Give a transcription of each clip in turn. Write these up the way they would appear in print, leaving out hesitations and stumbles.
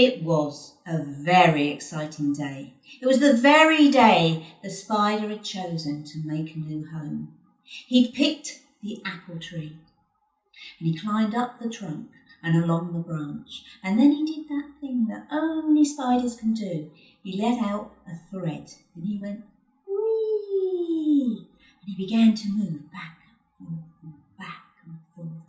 It was a very exciting day. It was the very day the spider had chosen to make a new home. He'd picked the apple tree and he climbed up the trunk and along the branch, and then he did that thing that only spiders can do. He let out a thread and he went whee, and he began to move back and forth and back and forth.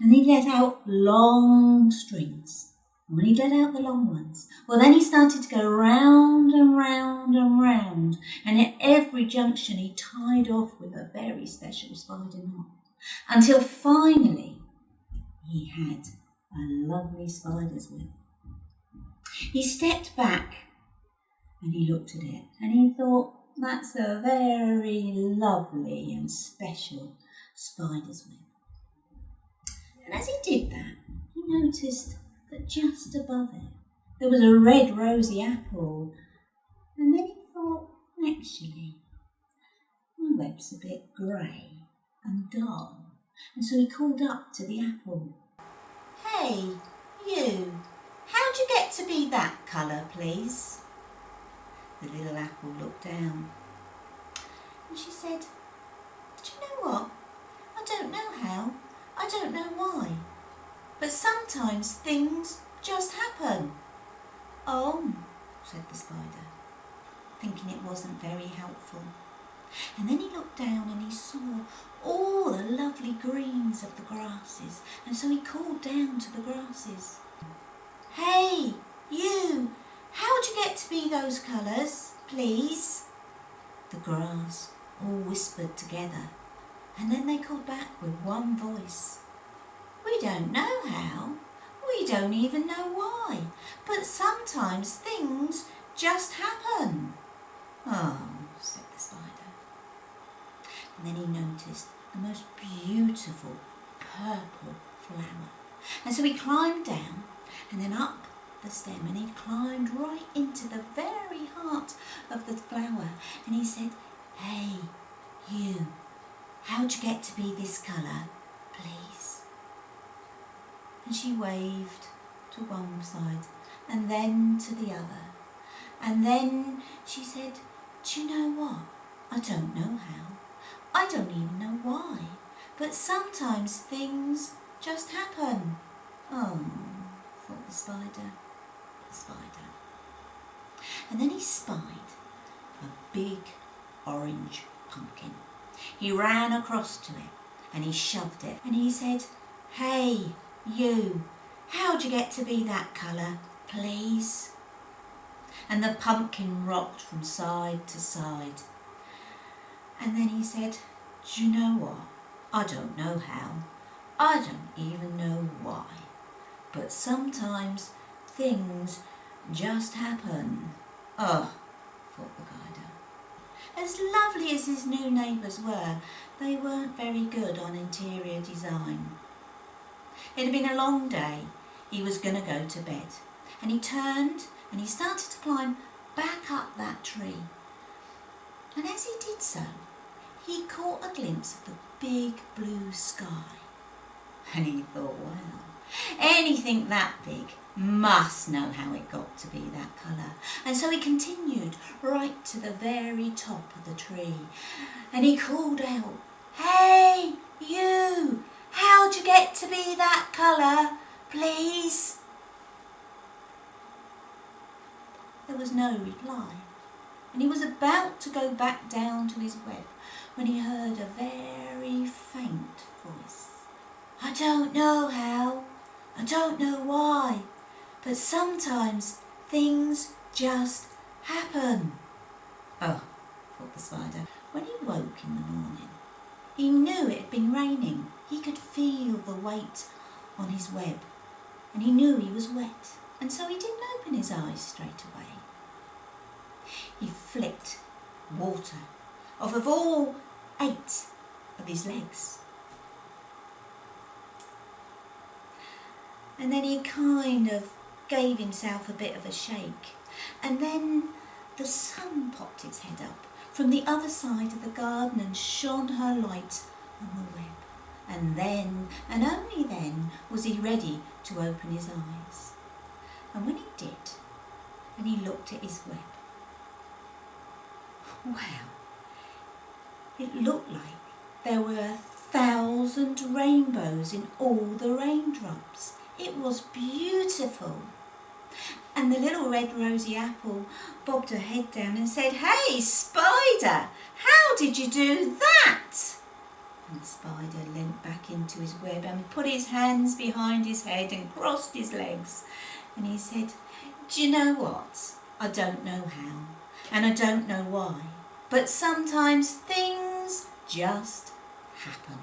And he let out long strings. And when he let out the long ones, well, then he started to go round and round and round. And at every junction, he tied off with a very special spider knot until finally he had a lovely spider's web. He stepped back and he looked at it and he thought, that's a very lovely and special spider's web. And as he did that, he noticed that just above it there was a red rosy apple. And then he thought, actually, my web's a bit grey and dull. And so he called up to the apple. Hey, you, how'd you get to be that colour, please? The little apple looked down and she said, do you know what? I don't know how. I don't know why. But sometimes things just happen. Oh, said the spider, thinking it wasn't very helpful. And then he looked down and he saw all the lovely greens of the grasses, and so he called down to the grasses. Hey, you, how'd you get to be those colours, please? The grass all whispered together, and then they called back with one voice. We don't know how, we don't even know why, but sometimes things just happen. Oh, said the spider. And then he noticed the most beautiful purple flower. And so he climbed down and then up the stem, and he climbed right into the very heart of the flower. And he said, hey, you, how'd you get to be this colour, please? And she waved to one side and then to the other. And then she said, do you know what? I don't know how. I don't even know why. But sometimes things just happen. Oh, thought the spider. And then he spied a big orange pumpkin. He ran across to it and he shoved it and he said, hey, you, how'd you get to be that colour, please? And the pumpkin rocked from side to side. And then he said, do you know what? I don't know how. I don't even know why. But sometimes things just happen. Oh, thought the guider. As lovely as his new neighbours were, they weren't very good on interior design. It had been a long day. He was going to go to bed. And he turned and he started to climb back up that tree. And as he did so, he caught a glimpse of the big blue sky. And he thought, well, anything that big must know how it got to be that colour. And so he continued right to the very top of the tree. And he called out, hey, you, how'd you get to be that colour, please? There was no reply. And he was about to go back down to his web when he heard a very faint voice. I don't know how, I don't know why, but sometimes things just happen. Oh, thought the spider. When he woke in the morning, he knew it had been raining. He could feel the weight on his web, and he knew he was wet, and so he didn't open his eyes straight away. He flicked water off of all 8 of his legs. And then he kind of gave himself a bit of a shake. And then the sun popped its head up from the other side of the garden and shone her light on the web. And then, and only then, was he ready to open his eyes. And when he did, and he looked at his web, wow, it looked like there were 1,000 rainbows in all the raindrops. It was beautiful. And the little red rosy apple bobbed her head down and said, "Hey, Spider, how did you do that?" And the spider leant back into his web and put his hands behind his head and crossed his legs. And he said, "Do you know what? I don't know how, and I don't know why, but sometimes things just happen."